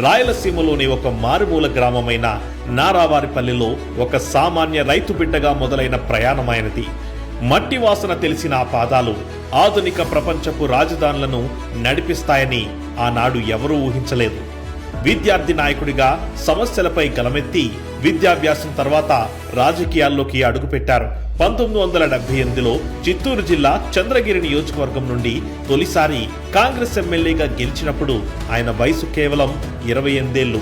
రాయలసీమలోని ఒక మారుమూల గ్రామమైన నారావారిపల్లిలో ఒక సామాన్య రైతు బిడ్డగా మొదలైన ప్రయాణమైనది. మట్టి వాసన తెలిసిన ఆ పాదాలు ఆధునిక ప్రపంచపు రాజధానులను నడిపిస్తాయని ఆనాడు ఎవరూ ఊహించలేదు. విద్యార్థి నాయకుడిగా సమస్యలపై గలమెత్తి విద్యాభ్యాసం తర్వాత రాజకీయాల్లోకి అడుగుపెట్టారు. 1978లో చిత్తూరు జిల్లా చంద్రగిరి నియోజకవర్గం నుండి తొలిసారి కాంగ్రెస్ ఎమ్మెల్యేగా గెలిచినప్పుడు ఆయన వయసు కేవలం 28 ఏళ్లు.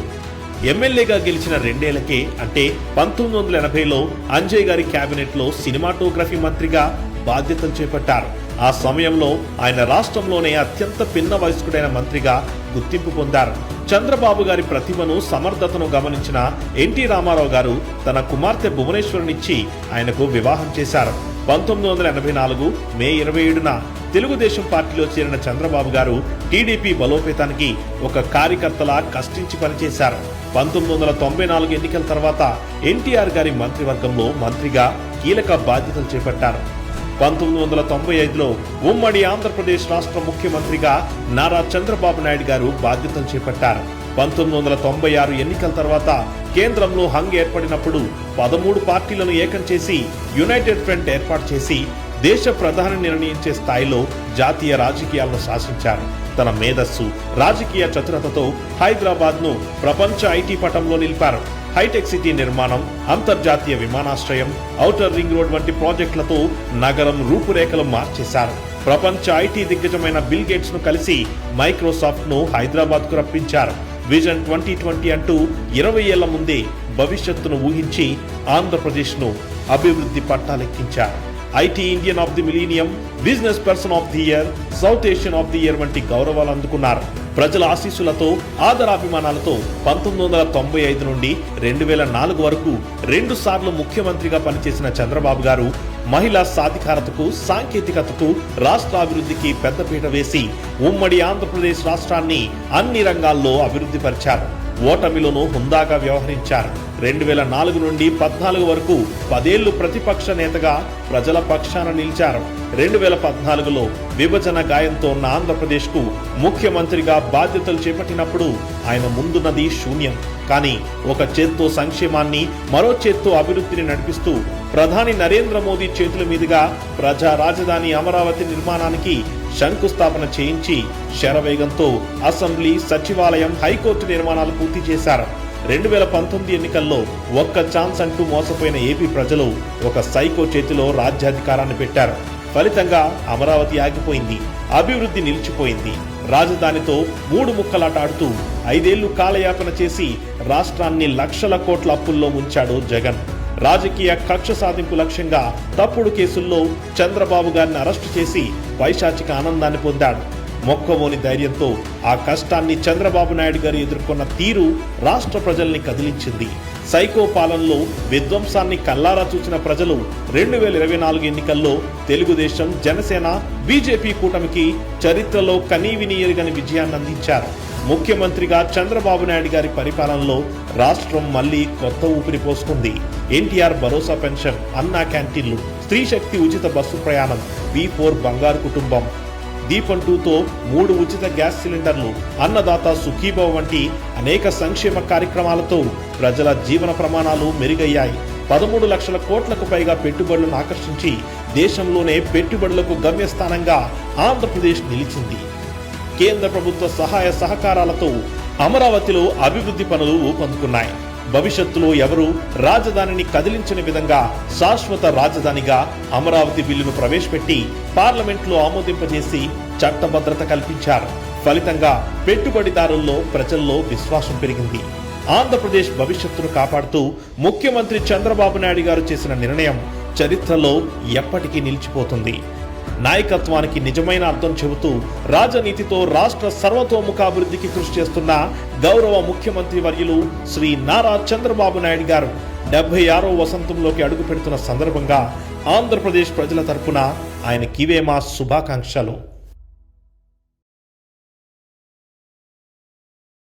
ఎమ్మెల్యేగా గెలిచిన 2 ఏళ్లకే అంటే 1980లో అంజయ్ గారి కేబినెట్లో సినిమాటోగ్రఫీ మంత్రిగా బాధ్యతలు చేపట్టారు. ఆ సమయంలో ఆయన రాష్ట్రంలోనే అత్యంత పిన్న వయస్కుడైన మంత్రిగా గుర్తింపు పొందారు. చంద్రబాబు గారి ప్రతిభను సమర్థతను గమనించిన ఎన్టీ రామారావు గారు తన కుమార్తె భువనేశ్వరునిచ్చి ఆయనకు వివాహం చేశారు. 1984 మే 27న తెలుగుదేశం పార్టీలో చేరిన చంద్రబాబు గారు టీడీపీ బలోపేతానికి ఒక కార్యకర్తలా కష్టించి పనిచేశారు. 1994 ఎన్నికల తర్వాత ఎన్టీఆర్ గారి మంత్రివర్గంలో మంత్రిగా కీలక బాధ్యతలు చేపట్టారు. 1995లో ఉమ్మడి ఆంధ్రప్రదేశ్ రాష్ట్ర ముఖ్యమంత్రిగా నారా చంద్రబాబు నాయుడు గారు బాధ్యతలు చేపట్టారు. 1996 ఎన్నికల తర్వాత కేంద్రంలో హంగ్ ఏర్పడినప్పుడు 13 పార్టీలను ఏకం చేసి యునైటెడ్ ఫ్రంట్ ఏర్పాటు చేసి దేశ ప్రధాని నిర్ణయించే స్థాయిలో జాతీయ రాజకీయాలను శాసించారు. తన మేధస్సు, రాజకీయ చతురతతో హైదరాబాద్ ను ప్రపంచ ఐటీ పటంలో నిలిపారు. హైటెక్ సిటీ నిర్మాణం, అంతర్జాతీయ విమానాశ్రయం, ఔటర్ రింగ్ రోడ్ వంటి ప్రాజెక్టులతో నగరం రూపురేఖలు మార్చేశారు. ప్రపంచ ఐటీ దిగ్గజమైన బిల్ గేట్స్ ను కలిసి మైక్రోసాఫ్ట్ ను హైదరాబాద్ కు రప్పించారు. విజన్ 2020 అంటూ 20 ఏళ్ల ముందే భవిష్యత్తును ఊహించి ఆంధ్రప్రదేశ్ ను అభివృద్ధి పట్టాలెక్కించారు. IT Indian of the millennium, business person of the year, South Asian of the year వంటి గౌరవాలు అందుకున్నారు. ప్రజల ఆశీస్సులతో, ఆదరాభిమానాలతో 1995 నుండి 2004 వరకు 2 సార్లు ముఖ్యమంత్రిగా పనిచేసిన చంద్రబాబు గారు మహిళా సాధికారతకు, సాంకేతికతకు, రాష్ట్ర అభివృద్ధికి పెద్దపీట వేసి ఉమ్మడి ఆంధ్రప్రదేశ్ రాష్ట్రాన్ని అన్ని రంగాల్లో అభివృద్ధి పరిచారు. ఓటమిలోనూ హుందాగా వ్యవహరించారు. 2004 నుండి 2014 వరకు 10 ఏళ్లు ప్రతిపక్ష నేతగా ప్రజల పక్షాన నిలిచారు. 2014లో విభజన గాయంతో ఉన్న ఆంధ్రప్రదేశ్ కు ముఖ్యమంత్రిగా బాధ్యతలు చేపట్టినప్పుడు ఆయన ముందున్నది శూన్యం. కానీ ఒక చేత్తో సంక్షేమాన్ని, మరో చేత్తో అభివృద్ధిని నడిపిస్తూ ప్రధాని నరేంద్ర మోదీ చేతుల మీదుగా ప్రజా రాజధాని అమరావతి నిర్మాణానికి శంకుస్థాపన చేయించి శరవేగంతో అసెంబ్లీ, సచివాలయం, హైకోర్టు నిర్మాణాలు పూర్తి చేశారు. 2019 ఎన్నికల్లో ఒక్క ఛాన్స్ అంటూ మోసపోయిన ఏపీ ప్రజలు ఒక సైకో చేతిలో రాజ్యాధికారాన్ని పెట్టారు. ఫలితంగా అమరావతి ఆగిపోయింది, అభివృద్ధి నిలిచిపోయింది. రాజధానితో 3 ముక్కలాట ఆడుతూ 5 ఏళ్లు కాలయాపన చేసి రాష్ట్రాన్ని లక్షల కోట్ల అప్పుల్లో ముంచాడు జగన్. రాజకీయ కక్ష సాధింపు లక్ష్యంగా తప్పుడు కేసుల్లో చంద్రబాబు గారిని అరెస్టు చేసి పైశాచిక ఆనందాన్ని పొందాడు. మొక్కవోని ధైర్యంతో ఆ కష్టాన్ని చంద్రబాబు నాయుడు గారు ఎదుర్కొన్న తీరు రాష్ట్ర ప్రజల్ని కదిలించింది. సైకో పాలనలో విధ్వంసాన్ని కల్లారా చూసిన ప్రజలు 2024 ఎన్నికల్లో తెలుగుదేశం, జనసేన, బీజేపీ కూటమికి చరిత్రలో కనీవినీ ఎరుగని విజయాన్ని అందించారు. ముఖ్యమంత్రిగా చంద్రబాబు నాయుడు గారి పరిపాలనలో రాష్ట్రం మళ్లీ కొత్త ఊపిరి పోసుకుంది. ఎన్టీఆర్ భరోసా పెన్షన్, అన్నా క్యాంటీన్లు, స్త్రీ శక్తి ఉచిత బస్సు ప్రయాణం, B4 బంగారు కుటుంబం, దీపం 2తో 3 ఉచిత గ్యాస్ సిలిండర్లు, అన్నదాత సుఖీభవ వంటి అనేక సంక్షేమ కార్యక్రమాలతో ప్రజల జీవన ప్రమాణాలు మెరుగయ్యాయి. 13 లక్షల కోట్లకు పైగా పెట్టుబడులను ఆకర్షించి దేశంలోనే పెట్టుబడులకు గమ్యస్థానంగా ఆంధ్రప్రదేశ్ నిలిచింది. కేంద్ర ప్రభుత్వ సహాయ సహకారాలతో అమరావతిలో అభివృద్ధి పనులు ఊపందుకున్నాయి. భవిష్యత్తులో ఎవరు రాజధానిని కదిలించని విధంగా శాశ్వత రాజధానిగా అమరావతి బిల్లును ప్రవేశపెట్టి పార్లమెంట్లో ఆమోదింపజేసి చట్టభద్రత కల్పించారు. ఫలితంగా పెట్టుబడిదారుల్లో, ప్రజల్లో విశ్వాసం పెరిగింది. ఆంధ్రప్రదేశ్ భవిష్యత్తును కాపాడుతూ ముఖ్యమంత్రి చంద్రబాబు నాయుడు గారు చేసిన నిర్ణయం చరిత్రలో ఎప్పటికీ నిలిచిపోతుంది. నాయకత్వానికి నిజమైన అర్థం చెబుతూ రాజనీతితో రాష్ట్ర సర్వతోముఖాభివృద్ధికి కృషి చేస్తున్న గౌరవ ముఖ్యమంత్రి వర్యులు శ్రీ నారా చంద్రబాబు నాయుడు గారు 76వ వసంతంలోకి అడుగు పెడుతున్న సందర్భంగా ఆంధ్రప్రదేశ్ ప్రజల తరపున ఆయనకివే మా శుభాకాంక్షలు.